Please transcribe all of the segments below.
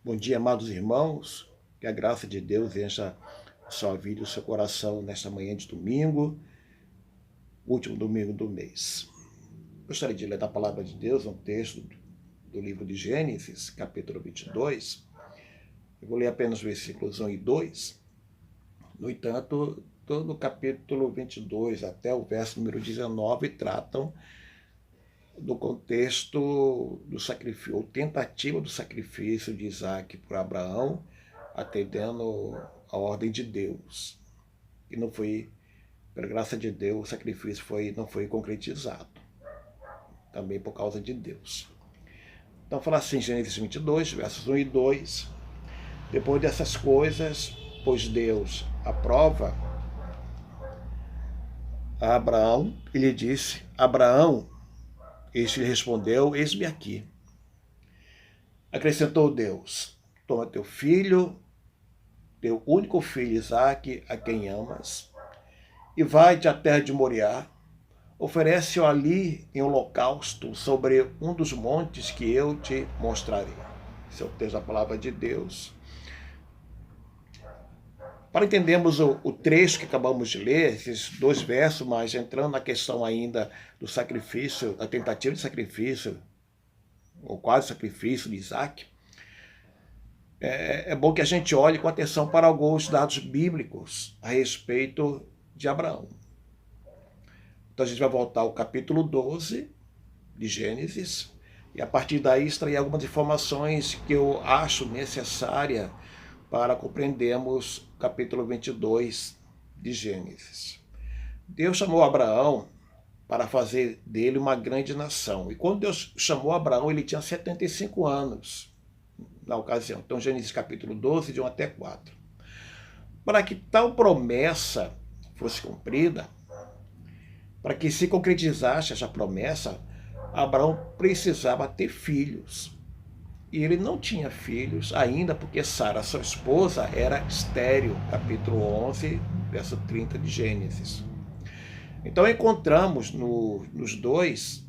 Bom dia, amados irmãos. Que a graça de Deus encha a sua vida e o seu coração nesta manhã de domingo, último domingo do mês. Gostaria de ler da palavra de Deus um texto do livro de Gênesis, capítulo 22. Eu vou ler apenas os versículos 1 e 2. No entanto, todo o capítulo 22 até o verso número 19 tratam do contexto do sacrifício, ou tentativa do sacrifício de Isaac por Abraão, atendendo a ordem de Deus. E não foi, pela graça de Deus, o sacrifício não foi concretizado, também por causa de Deus. Então fala assim, Gênesis 22, versos 1 e 2. Depois dessas coisas, pois Deus aprova a Abraão, e lhe disse: Abraão. Este lhe respondeu: eis-me aqui. Acrescentou Deus: toma teu filho, teu único filho Isaque, a quem amas, e vai-te à terra de Moriá, oferece-o ali em holocausto sobre um dos montes que eu te mostrarei. Esse é o texto da palavra de Deus. Para entendermos o trecho que acabamos de ler, esses dois versos, mas entrando na questão ainda do sacrifício, da tentativa de sacrifício, ou quase sacrifício de Isaac, é bom que a gente olhe com atenção para alguns dados bíblicos a respeito de Abraão. Então a gente vai voltar ao capítulo 12 de Gênesis, e a partir daí extrair algumas informações que eu acho necessárias para compreendermos o capítulo 22 de Gênesis. Deus chamou Abraão para fazer dele uma grande nação. E quando Deus chamou Abraão, ele tinha 75 anos na ocasião. Então, Gênesis capítulo 12, de 1 até 4. Para que tal promessa fosse cumprida, para que se concretizasse essa promessa, Abraão precisava ter filhos. E ele não tinha filhos ainda, porque Sara, sua esposa, era estéril. Capítulo 11, verso 30 de Gênesis. Então encontramos nos dois,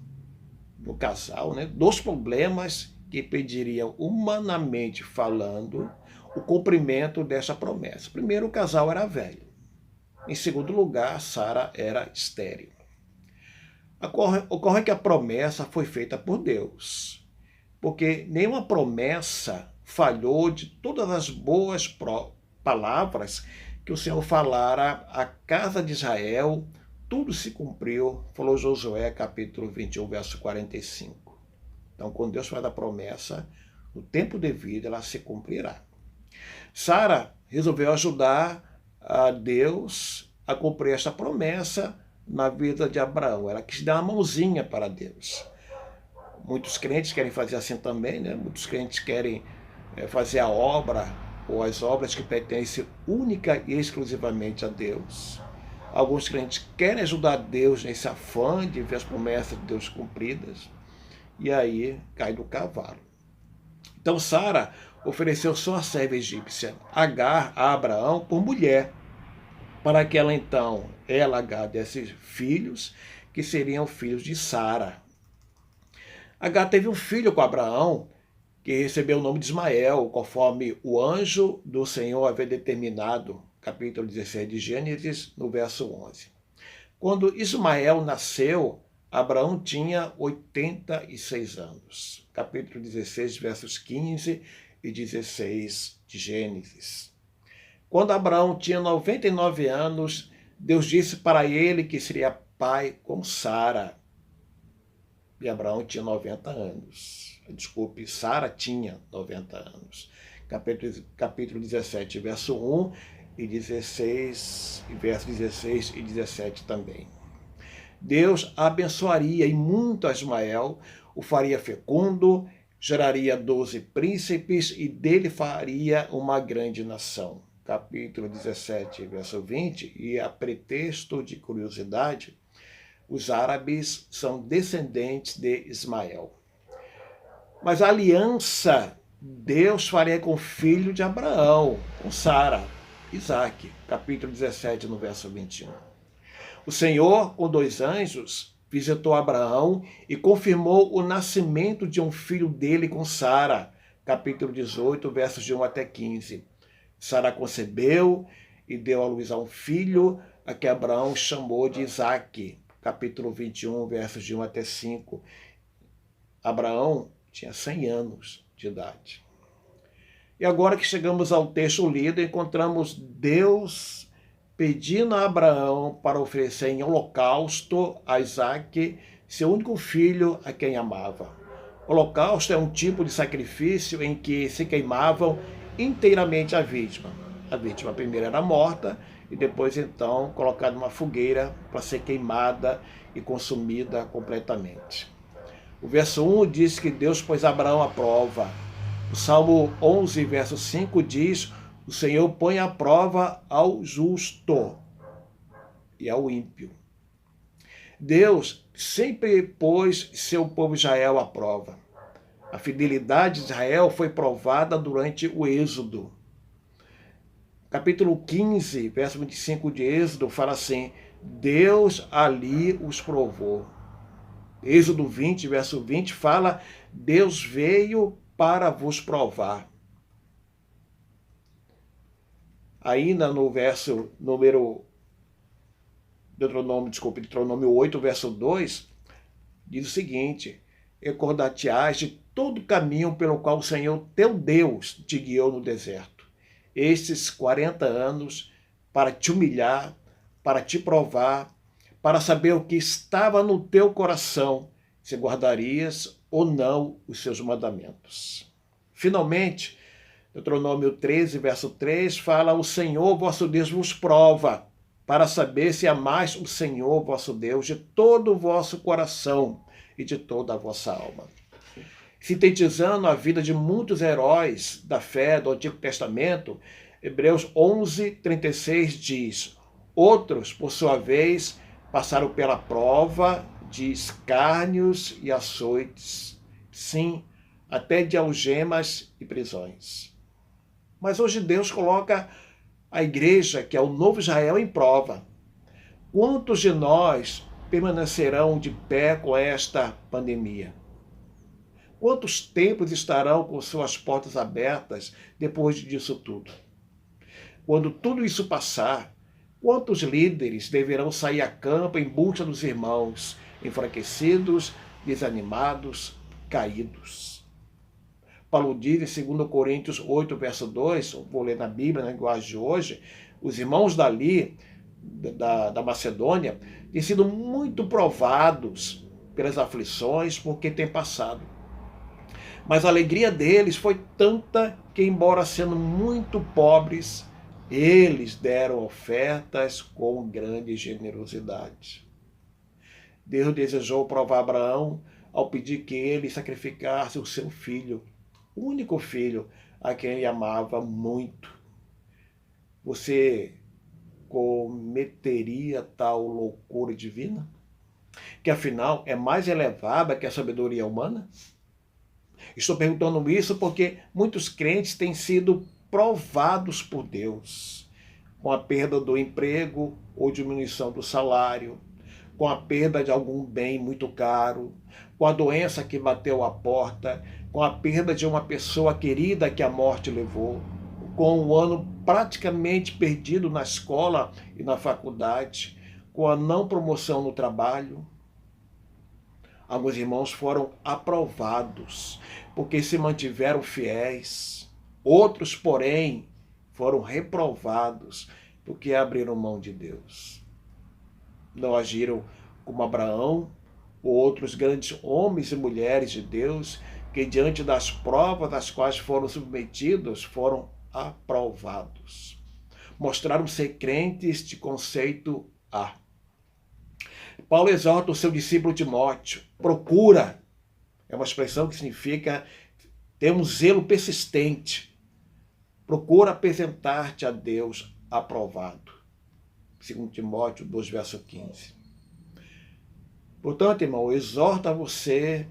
no casal, dois problemas que impediriam, humanamente falando, o cumprimento dessa promessa. Primeiro, o casal era velho. Em segundo lugar, Sara era estéril. Ocorre que a promessa foi feita por Deus, porque nenhuma promessa falhou de todas as boas palavras que o Senhor falara à casa de Israel. Tudo se cumpriu, falou Josué, capítulo 21, verso 45. Então, quando Deus faz a promessa, no tempo devido ela se cumprirá. Sara resolveu ajudar a Deus a cumprir esta promessa na vida de Abraão. Ela quis dar uma mãozinha para Deus. Muitos crentes querem fazer assim também, Muitos crentes querem fazer a obra ou as obras que pertencem única e exclusivamente a Deus. Alguns crentes querem ajudar Deus nesse afã de ver as promessas de Deus cumpridas, e aí cai do cavalo. Então Sara ofereceu sua serva egípcia, Agar, a Abraão por mulher, para que ela, Agar, desse filhos, que seriam filhos de Sara. Agar teve um filho com Abraão, que recebeu o nome de Ismael, conforme o anjo do Senhor havia determinado, capítulo 16 de Gênesis, no verso 11. Quando Ismael nasceu, Abraão tinha 86 anos. Capítulo 16, versos 15 e 16 de Gênesis. Quando Abraão tinha 99 anos, Deus disse para ele que seria pai com Sara. E Abraão tinha 90 anos. Desculpe, Sara tinha 90 anos. Capítulo 17, verso 1 e 16, e verso 16 e 17 também. Deus abençoaria e muito a Ismael, o faria fecundo, geraria 12 príncipes e dele faria uma grande nação. Capítulo 17, verso 20, e a pretexto de curiosidade, os árabes são descendentes de Ismael. Mas a aliança Deus faria com o filho de Abraão, com Sara, Isaque, capítulo 17, no verso 21. O Senhor, com 2 anjos, visitou Abraão e confirmou o nascimento de um filho dele com Sara, capítulo 18, versos de 1 até 15. Sara concebeu e deu à luz a um filho, a que Abraão chamou de Isaque, capítulo 21, versos de 1 até 5. Abraão tinha 100 anos de idade. E agora que chegamos ao texto lido, encontramos Deus pedindo a Abraão para oferecer em holocausto a Isaque, seu único filho, a quem amava. O holocausto é um tipo de sacrifício em que se queimavam inteiramente a vítima. A vítima primeiro era morta e depois então colocada numa fogueira para ser queimada e consumida completamente. O verso 1 diz que Deus pôs Abraão à prova. O Salmo 11, verso 5 diz: o Senhor põe à prova ao justo e ao ímpio. Deus sempre pôs seu povo Israel à prova. A fidelidade de Israel foi provada durante o Êxodo. Capítulo 15, verso 25 de Êxodo fala assim: Deus ali os provou. Êxodo 20, verso 20 fala: Deus veio para vos provar. Ainda no verso Deuteronômio 8, verso 2, diz o seguinte: recordar-te-ás de todo o caminho pelo qual o Senhor teu Deus te guiou no deserto, estes 40 anos, para te humilhar, para te provar, para saber o que estava no teu coração, se guardarias ou não os seus mandamentos. Finalmente, Deuteronômio 13, verso 3, fala: o Senhor vosso Deus vos prova, para saber se amais o Senhor vosso Deus de todo o vosso coração e de toda a vossa alma. Sintetizando a vida de muitos heróis da fé do Antigo Testamento, Hebreus 11, 36 diz: outros, por sua vez, passaram pela prova de escárnios e açoites, sim, até de algemas e prisões. Mas hoje Deus coloca a igreja, que é o novo Israel, em prova. Quantos de nós permanecerão de pé com esta pandemia? Quantos templos estarão com suas portas abertas depois disso tudo? Quando tudo isso passar, quantos líderes deverão sair a campo em busca dos irmãos, enfraquecidos, desanimados, caídos? Paulo diz em 2 Coríntios 8, verso 2, vou ler na Bíblia, na linguagem de hoje, os irmãos dali, da Macedônia, têm sido muito provados pelas aflições porque têm passado. Mas a alegria deles foi tanta que, embora sendo muito pobres, eles deram ofertas com grande generosidade. Deus desejou provar Abraão ao pedir que ele sacrificasse o seu filho, o único filho a quem ele amava muito. Você cometeria tal loucura divina? Que afinal é mais elevada que a sabedoria humana? Estou perguntando isso porque muitos crentes têm sido provados por Deus, com a perda do emprego ou diminuição do salário, com a perda de algum bem muito caro, com a doença que bateu à porta, com a perda de uma pessoa querida que a morte levou, com um ano praticamente perdido na escola e na faculdade, com a não promoção no trabalho. Alguns irmãos foram aprovados porque se mantiveram fiéis. Outros, porém, foram reprovados porque abriram mão de Deus. Não agiram como Abraão ou outros grandes homens e mulheres de Deus que, diante das provas às quais foram submetidos, foram aprovados. Mostraram ser crentes de conceito A. Paulo exorta o seu discípulo Timóteo: procura, é uma expressão que significa ter um zelo persistente. Procura apresentar-te a Deus aprovado. 2 Timóteo 2, verso 15. Portanto, irmão, exorta você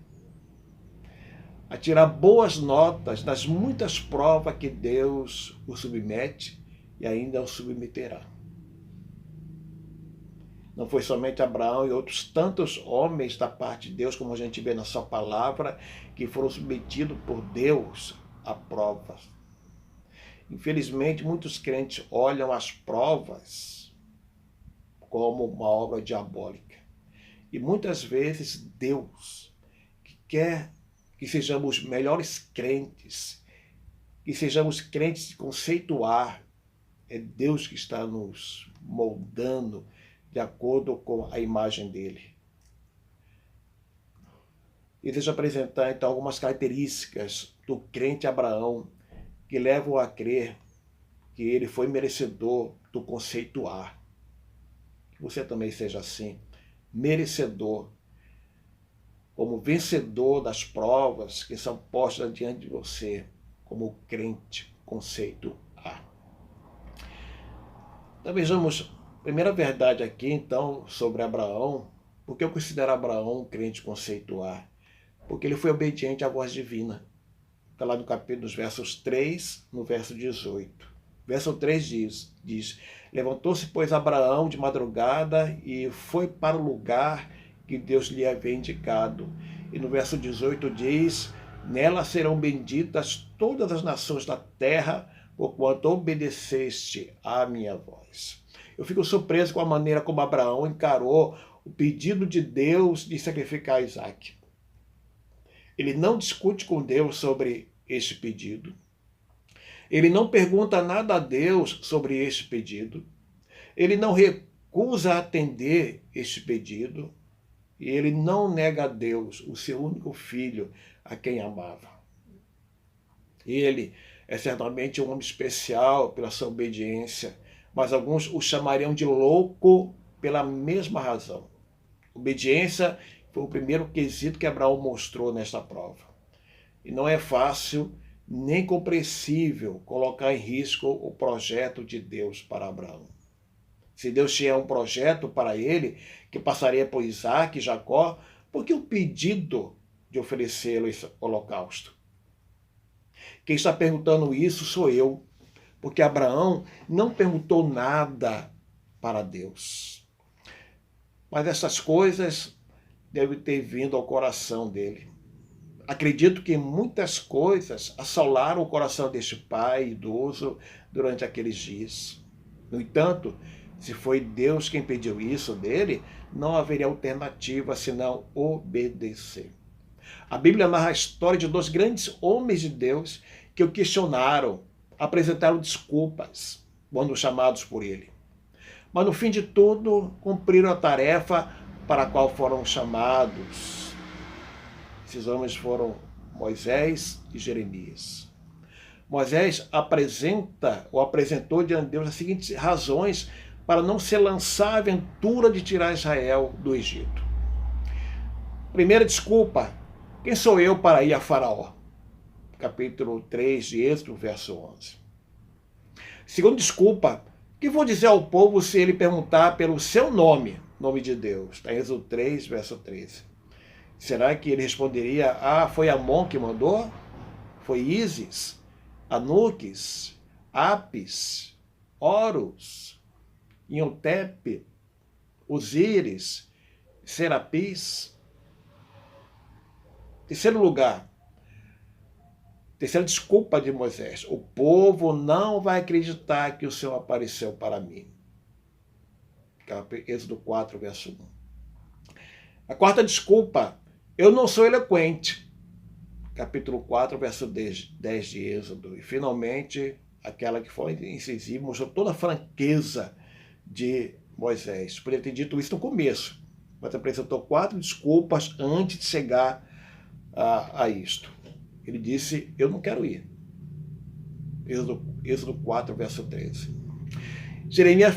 a tirar boas notas das muitas provas que Deus o submete e ainda o submeterá. Não foi somente Abraão e outros tantos homens da parte de Deus, como a gente vê na sua palavra, que foram submetidos por Deus a provas. Infelizmente, muitos crentes olham as provas como uma obra diabólica. E muitas vezes Deus, que quer que sejamos melhores crentes, que sejamos crentes de conceituar, é Deus que está nos moldando de acordo com a imagem dele. E deixa eu apresentar então algumas características do crente Abraão que levam a crer que ele foi merecedor do conceito A. Que você também seja assim, merecedor, como vencedor das provas que são postas diante de você, como crente, conceito A. Então vejamos a primeira verdade aqui, então, sobre Abraão. Por que eu considero Abraão um crente conceito A? Porque ele foi obediente à voz divina. Está lá no capítulo, nos versos 3, no verso 18. Verso 3 diz: levantou-se, pois, Abraão de madrugada e foi para o lugar que Deus lhe havia indicado. E no verso 18 diz: nela serão benditas todas as nações da terra, porquanto obedeceste à minha voz. Eu fico surpreso com a maneira como Abraão encarou o pedido de Deus de sacrificar Isaac. Ele não discute com Deus sobre este pedido. Ele não pergunta nada a Deus sobre este pedido. Ele não recusa atender este pedido. E ele não nega a Deus o seu único filho, a quem amava. Ele é certamente um homem especial pela sua obediência, mas alguns o chamariam de louco pela mesma razão. Obediência foi o primeiro quesito que Abraão mostrou nesta prova. E não é fácil nem compreensível colocar em risco o projeto de Deus para Abraão. Se Deus tinha um projeto para ele, que passaria por Isaac e Jacó, por que o pedido de oferecê-lo esse holocausto? Quem está perguntando isso sou eu, porque Abraão não perguntou nada para Deus. Mas essas coisas devem ter vindo ao coração dele. Acredito que muitas coisas assolaram o coração deste pai idoso durante aqueles dias. No entanto, se foi Deus quem pediu isso dele, não haveria alternativa senão obedecer. A Bíblia narra a história de dois grandes homens de Deus que o questionaram, apresentaram desculpas quando chamados por ele. Mas no fim de tudo, cumpriram a tarefa para a qual foram chamados. Esses homens foram Moisés e Jeremias. Moisés apresentou diante de Deus as seguintes razões para não se lançar à aventura de tirar Israel do Egito. Primeira desculpa: quem sou eu para ir a Faraó? Capítulo 3 de Êxodo, verso 11. Segunda desculpa: o que vou dizer ao povo se ele perguntar pelo seu nome, nome de Deus? Está em Êxodo 3, verso 13. Será que ele responderia: foi Amon que mandou? Foi Ísis, Anuques, Apis, Horus, Iontepe, Osíris, Serapis? Terceiro lugar, terceira desculpa de Moisés: o povo não vai acreditar que o Senhor apareceu para mim. Êxodo 4, verso 1. A quarta desculpa: eu não sou eloquente. Capítulo 4, verso 10 de Êxodo. E finalmente, aquela que foi incisiva, mostrou toda a franqueza de Moisés. Poderia ter dito isso no começo, mas apresentou 4 desculpas antes de chegar a isto. Ele disse: eu não quero ir. Êxodo 4, verso 13. Jeremias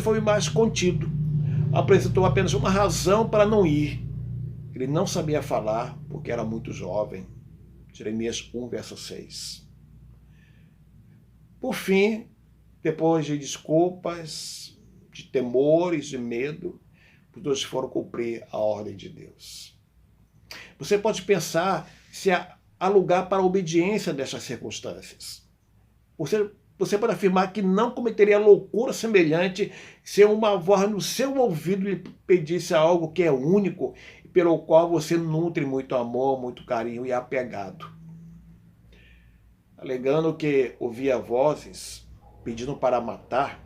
foi mais contido. Apresentou apenas uma razão para não ir. Ele não sabia falar porque era muito jovem. Jeremias 1, verso 6. Por fim, depois de desculpas, de temores, de medo, os dois foram cumprir a ordem de Deus. Você pode pensar se há lugar para a obediência dessas circunstâncias. Você pode afirmar que não cometeria loucura semelhante se uma voz no seu ouvido lhe pedisse algo que é único, pelo qual você nutre muito amor, muito carinho e apegado. alegando que ouvia vozes pedindo para matar.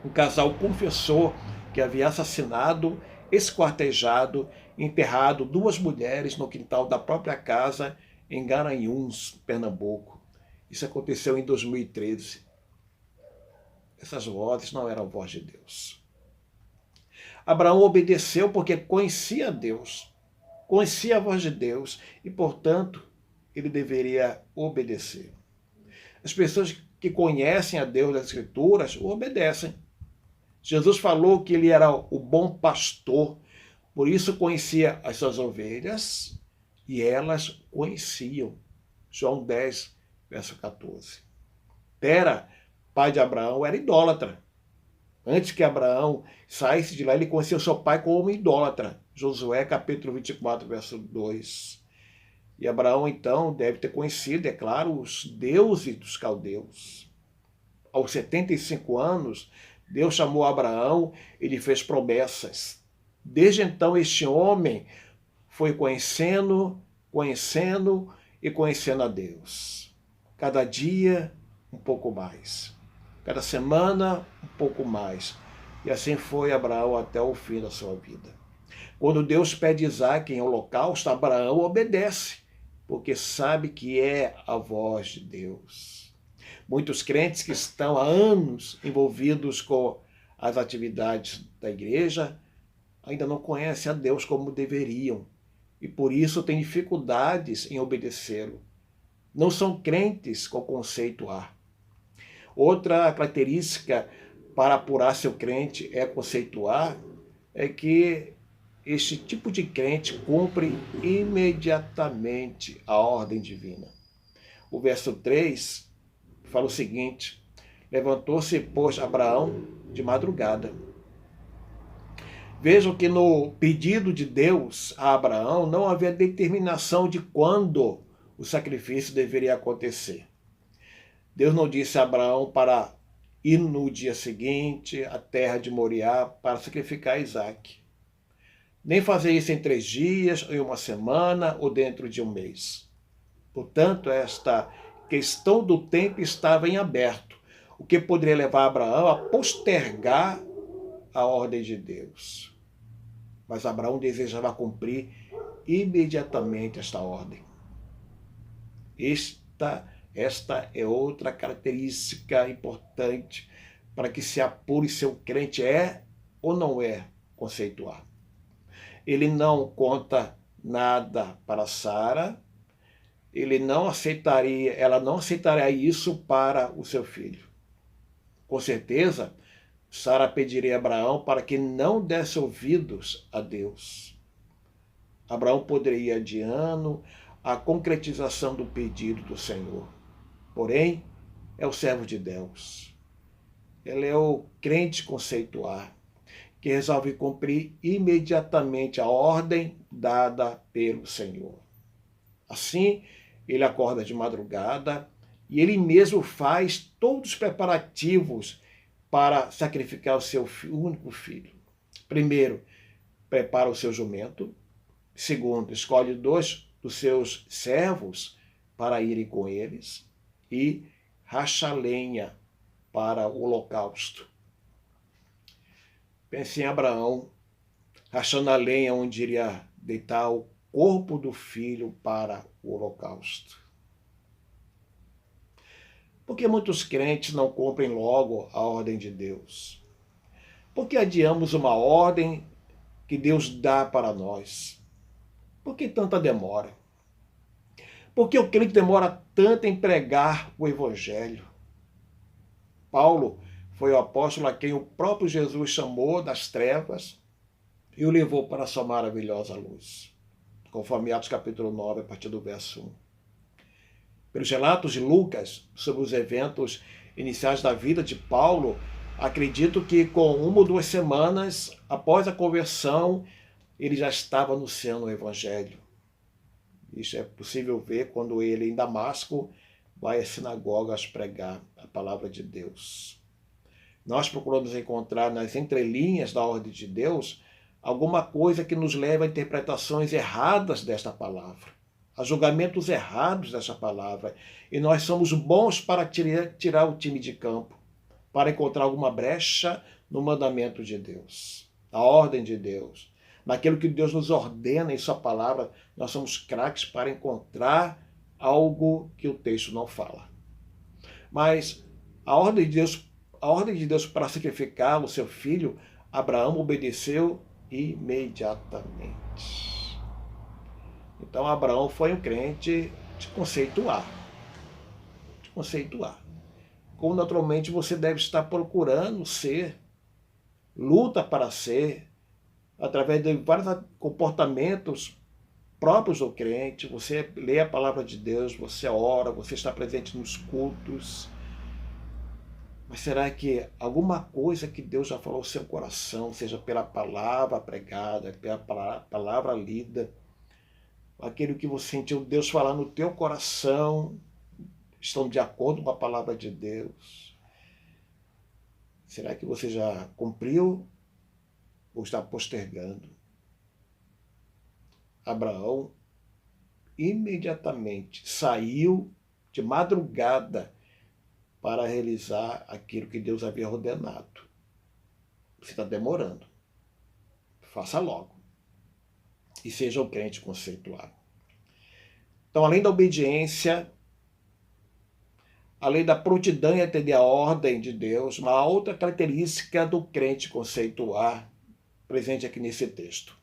Um casal confessou que havia assassinado, esquartejado e enterrado duas mulheres no quintal da própria casa em Garanhuns, Pernambuco. Isso aconteceu em 2013. Essas vozes não eram voz de Deus. Abraão obedeceu porque conhecia Deus, conhecia a voz de Deus e, portanto, ele deveria obedecer. As pessoas que conhecem a Deus das Escrituras o obedecem. Jesus falou que ele era o bom pastor, por isso conhecia as suas ovelhas e elas conheciam. João 10, verso 14. Tera, pai de Abraão, era idólatra. Antes que Abraão saísse de lá, ele conhecia o seu pai como idólatra. Josué, capítulo 24, verso 2. E Abraão, então, deve ter conhecido, é claro, os deuses dos caldeus. Aos 75 anos, Deus chamou Abraão e lhe fez promessas. Desde então, este homem foi conhecendo e conhecendo a Deus. Cada dia, um pouco mais. Cada semana, um pouco mais. E assim foi Abraão até o fim da sua vida. Quando Deus pede Isaque em holocausto, Abraão obedece, porque sabe que é a voz de Deus. Muitos crentes que estão há anos envolvidos com as atividades da igreja ainda não conhecem a Deus como deveriam e por isso têm dificuldades em obedecê-lo. Não são crentes com conceito A. Outra característica para apurar se o crente é conceituar é que este tipo de crente cumpre imediatamente a ordem divina. O verso 3 fala o seguinte: levantou-se, pois, Abraão de madrugada. Vejam que no pedido de Deus a Abraão não havia determinação de quando o sacrifício deveria acontecer. Deus não disse a Abraão para ir no dia seguinte à terra de Moriá para sacrificar Isaque. Nem fazer isso em 3 dias, ou em 1 semana, ou dentro de 1 mês. Portanto, esta questão do tempo estava em aberto, o que poderia levar Abraão a postergar a ordem de Deus. Mas Abraão desejava cumprir imediatamente esta ordem. Esta é outra característica importante para que se apure se o crente é ou não é conceituar. Ele não conta nada para Sara, ela não aceitaria isso para o seu filho. Com certeza, Sara pediria a Abraão para que não desse ouvidos a Deus. Abraão poderia ir adiando a concretização do pedido do Senhor. Porém, é o servo de Deus. Ele é o crente conceituar, que resolve cumprir imediatamente a ordem dada pelo Senhor. Assim, ele acorda de madrugada e ele mesmo faz todos os preparativos para sacrificar o seu único filho. Primeiro, prepara o seu jumento. Segundo, escolhe 2 dos seus servos para irem com eles e racha lenha para o holocausto. Pense em Abraão, rachando a lenha onde iria deitar o corpo do filho para o holocausto. Por que muitos crentes não cumprem logo a ordem de Deus? Por que adiamos uma ordem que Deus dá para nós? Por que tanta demora? Por que o crente demora tanto em pregar o Evangelho? Paulo foi o apóstolo a quem o próprio Jesus chamou das trevas e o levou para a sua maravilhosa luz, conforme Atos capítulo 9, a partir do verso 1. Pelos relatos de Lucas sobre os eventos iniciais da vida de Paulo, acredito que com 1 ou 2 semanas após a conversão, ele já estava anunciando o Evangelho. Isso é possível ver quando ele, em Damasco, vai às sinagogas pregar a palavra de Deus. Nós procuramos encontrar nas entrelinhas da ordem de Deus alguma coisa que nos leve a interpretações erradas desta palavra. Há julgamentos errados dessa palavra. E nós somos bons para tirar o time de campo, para encontrar alguma brecha no mandamento de Deus, na ordem de Deus, naquilo que Deus nos ordena em sua palavra. Nós somos craques para encontrar algo que o texto não fala. Mas a ordem de Deus para sacrificar o seu filho, Abraão obedeceu imediatamente. Então Abraão foi um crente de conceituar. De conceituar. Como naturalmente você deve estar procurando ser, luta para ser, através de vários comportamentos próprios do crente. Você lê a palavra de Deus, você ora, você está presente nos cultos. Mas será que alguma coisa que Deus já falou ao seu coração, seja pela palavra pregada, pela palavra lida, aquilo que você sentiu Deus falar no teu coração, estão de acordo com a palavra de Deus? Será que você já cumpriu ou está postergando? Abraão imediatamente saiu de madrugada para realizar aquilo que Deus havia ordenado. Você está demorando. Faça logo. E seja um crente conceituado. Então, além da obediência, além da prontidão em atender a ordem de Deus, uma outra característica do crente conceituar, presente aqui nesse texto,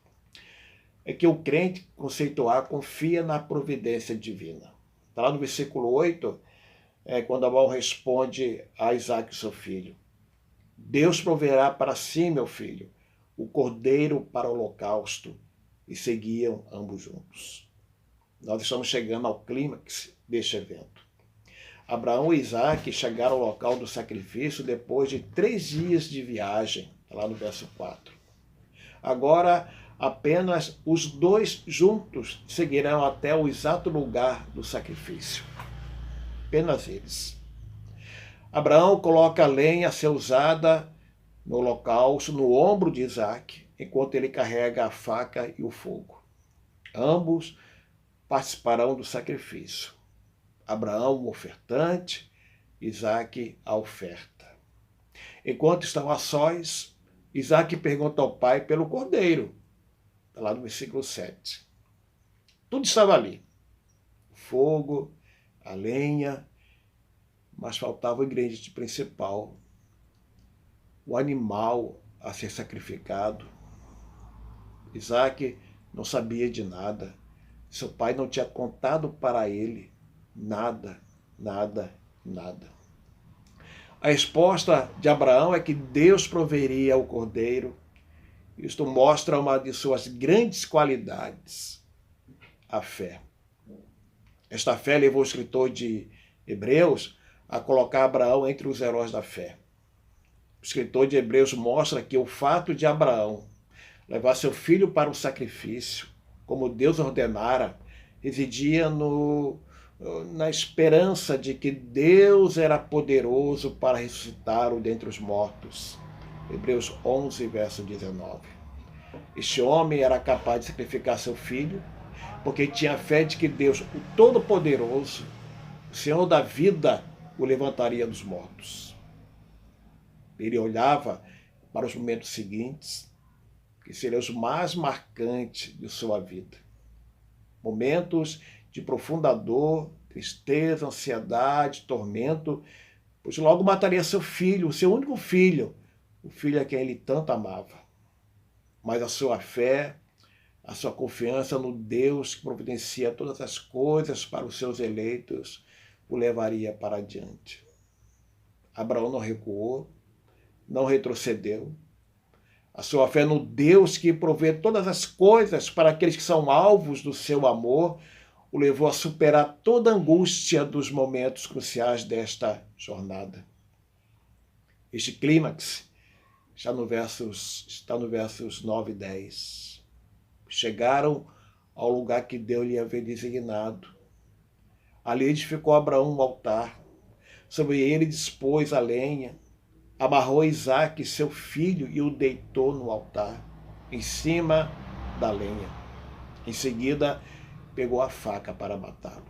é que o crente conceituar confia na providência divina. Está lá no versículo 8, quando Abraão responde a Isaac, seu filho: Deus proverá para si, meu filho, o cordeiro para o holocausto. E seguiam ambos juntos. Nós estamos chegando ao clímax deste evento. Abraão e Isaac chegaram ao local do sacrifício depois de 3 dias de viagem, lá no verso 4. Agora, apenas os dois juntos seguirão até o exato lugar do sacrifício. Apenas eles. Abraão coloca a lenha a ser usada no holocausto no ombro de Isaac, enquanto ele carrega a faca e o fogo. Ambos participarão do sacrifício. Abraão, o ofertante, Isaac, a oferta. Enquanto estão a sós, Isaac pergunta ao pai pelo cordeiro. Está lá no versículo 7. Tudo estava ali. O fogo, a lenha, mas faltava o ingrediente principal, o animal a ser sacrificado. Isaac não sabia de nada. Seu pai não tinha contado para ele nada, nada, nada. A resposta de Abraão é que Deus proveria o cordeiro. Isto mostra uma de suas grandes qualidades, a fé. Esta fé levou o escritor de Hebreus a colocar Abraão entre os heróis da fé. O escritor de Hebreus mostra que o fato de Abraão levar seu filho para o sacrifício, como Deus ordenara, residia na esperança de que Deus era poderoso para ressuscitá-lo dentre os mortos. Hebreus 11, verso 19. Este homem era capaz de sacrificar seu filho, porque tinha fé de que Deus, o Todo-Poderoso, o Senhor da vida, o levantaria dos mortos. Ele olhava para os momentos seguintes, que seriam os mais marcantes de sua vida. Momentos de profunda dor, tristeza, ansiedade, tormento, pois logo mataria seu filho, o seu único filho, o filho a quem ele tanto amava. Mas a sua fé, a sua confiança no Deus que providencia todas as coisas para os seus eleitos, o levaria para adiante. Abraão não recuou, não retrocedeu. A sua fé no Deus que provê todas as coisas para aqueles que são alvos do seu amor o levou a superar toda a angústia dos momentos cruciais desta jornada. Este clímax está no versos 9 e 10. Chegaram ao lugar que Deus lhe havia designado. Ali edificou Abraão um altar. Sobre ele dispôs a lenha. Amarrou Isaac, seu filho, e o deitou no altar, em cima da lenha. Em seguida, pegou a faca para matá-lo.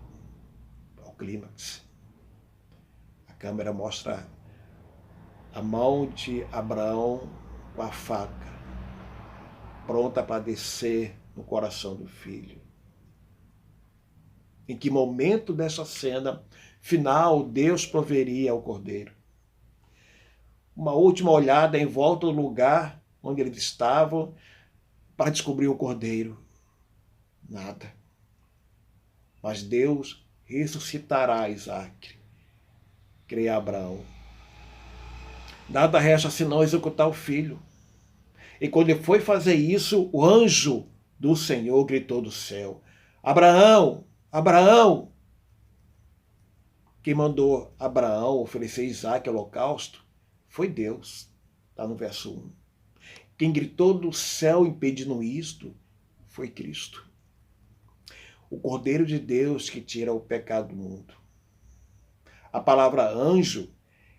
Ao clímax. A câmera mostra a mão de Abraão com a faca, pronta para descer no coração do filho. Em que momento dessa cena final Deus proveria ao cordeiro? Uma última olhada em volta do lugar onde eles estavam para descobrir o cordeiro. Nada. Mas Deus ressuscitará Isaac, crê Abraão. Nada resta senão executar o filho. E quando ele foi fazer isso, o anjo do Senhor gritou do céu: Abraão, Abraão! Quem mandou Abraão oferecer Isaac ao holocausto foi Deus. Está no verso 1. Quem gritou do céu impedindo isto foi Cristo. O Cordeiro de Deus que tira o pecado do mundo. A palavra anjo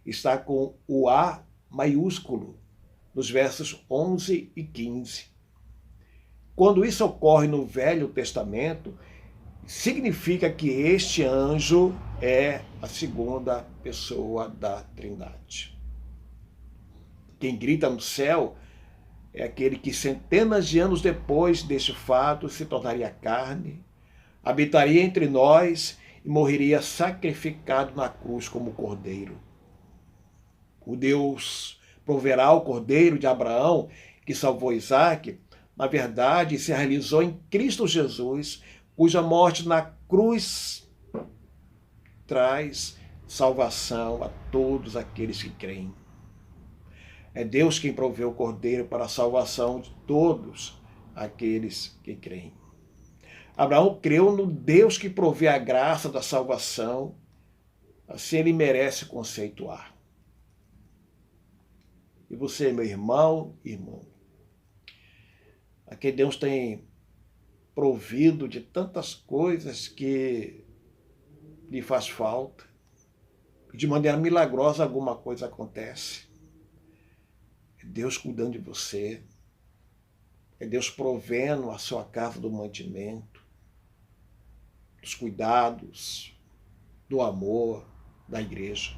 está com o A maiúsculo nos versos 11 e 15. Quando isso ocorre no Velho Testamento, significa que este anjo é a segunda pessoa da Trindade. Quem grita no céu é aquele que centenas de anos depois deste fato se tornaria carne, habitaria entre nós e morreria sacrificado na cruz como cordeiro. O Deus proverá o cordeiro de Abraão, que salvou Isaac, na verdade se realizou em Cristo Jesus, cuja morte na cruz traz salvação a todos aqueles que creem. É Deus quem proveu o cordeiro para a salvação de todos aqueles que creem. Abraão creu no Deus que provê a graça da salvação, assim ele merece conceituar. E você, meu irmão, irmã, aqui Deus tem provido de tantas coisas que lhe faz falta, e de maneira milagrosa alguma coisa acontece. É Deus cuidando de você, é Deus provendo a sua casa do mantimento, dos cuidados, do amor da igreja.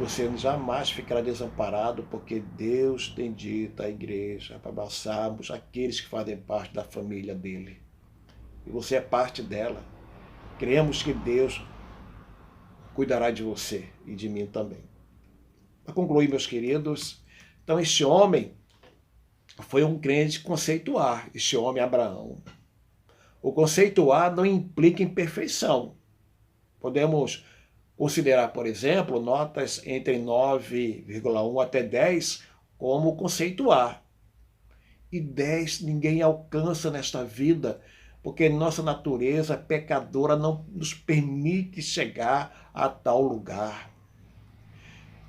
Você jamais ficará desamparado, porque Deus tem dito à igreja para abraçarmos aqueles que fazem parte da família dele. E você é parte dela. Cremos que Deus cuidará de você e de mim também. Para concluir, meus queridos, então este homem foi um crente conceituar, este homem Abraão. O conceituar não implica em perfeição. Podemos considerar, por exemplo, notas entre 9,1 até 10 como conceituar. E 10 ninguém alcança nesta vida, porque nossa natureza pecadora não nos permite chegar a tal lugar.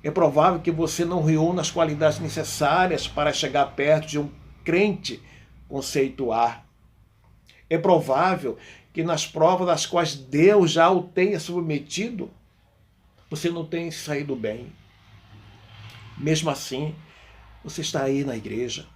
É provável que você não reúna as qualidades necessárias para chegar perto de um crente conceituar. É provável que nas provas das quais Deus já o tenha submetido, você não tenha saído bem. Mesmo assim, você está aí na igreja,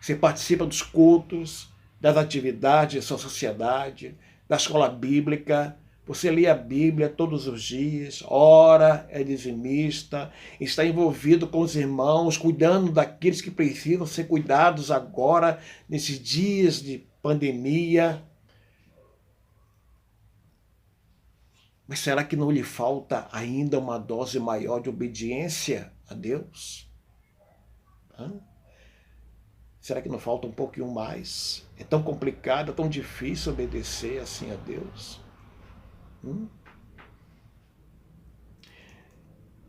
você participa dos cultos, das atividades da sua sociedade, da escola bíblica, você lê a Bíblia todos os dias, ora, é dizimista, está envolvido com os irmãos, cuidando daqueles que precisam ser cuidados agora, nesses dias de pandemia. Mas será que não lhe falta ainda uma dose maior de obediência a Deus? Será que não falta um pouquinho mais? É tão complicado, é tão difícil obedecer assim a Deus?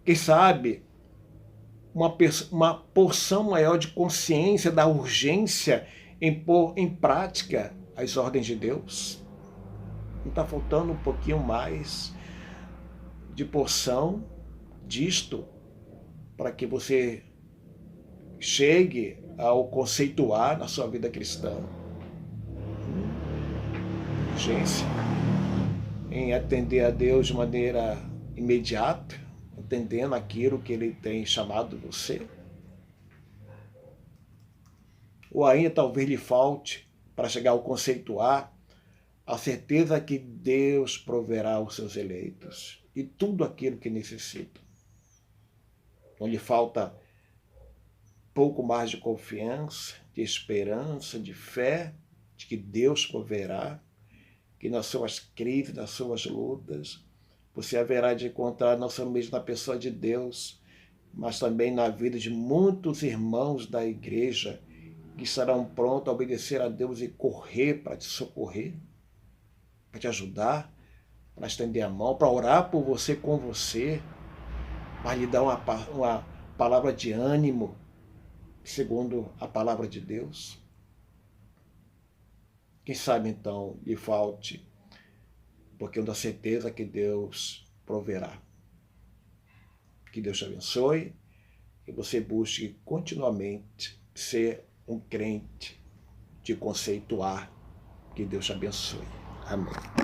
Quem sabe uma porção maior de consciência da urgência em pôr em prática as ordens de Deus? Não está faltando um pouquinho mais de porção disto para que você chegue ao conceituar na sua vida cristã? Urgência em atender a Deus de maneira imediata, entendendo aquilo que Ele tem chamado você? Ou ainda talvez lhe falte para chegar ao conceituar a certeza que Deus proverá aos seus eleitos e tudo aquilo que necessitam. Não lhe falta pouco mais de confiança, de esperança, de fé, de que Deus proverá, que nas suas crises, nas suas lutas, você haverá de encontrar não somente na pessoa de Deus, mas também na vida de muitos irmãos da igreja que estarão prontos a obedecer a Deus e correr para te socorrer, para te ajudar, para estender a mão, para orar por você com você, para lhe dar uma palavra de ânimo, segundo a palavra de Deus. Quem sabe então lhe falte, porque eu tenho certeza que Deus proverá. Que Deus te abençoe e você busque continuamente ser um crente de conceituar. Que Deus te abençoe. Amém.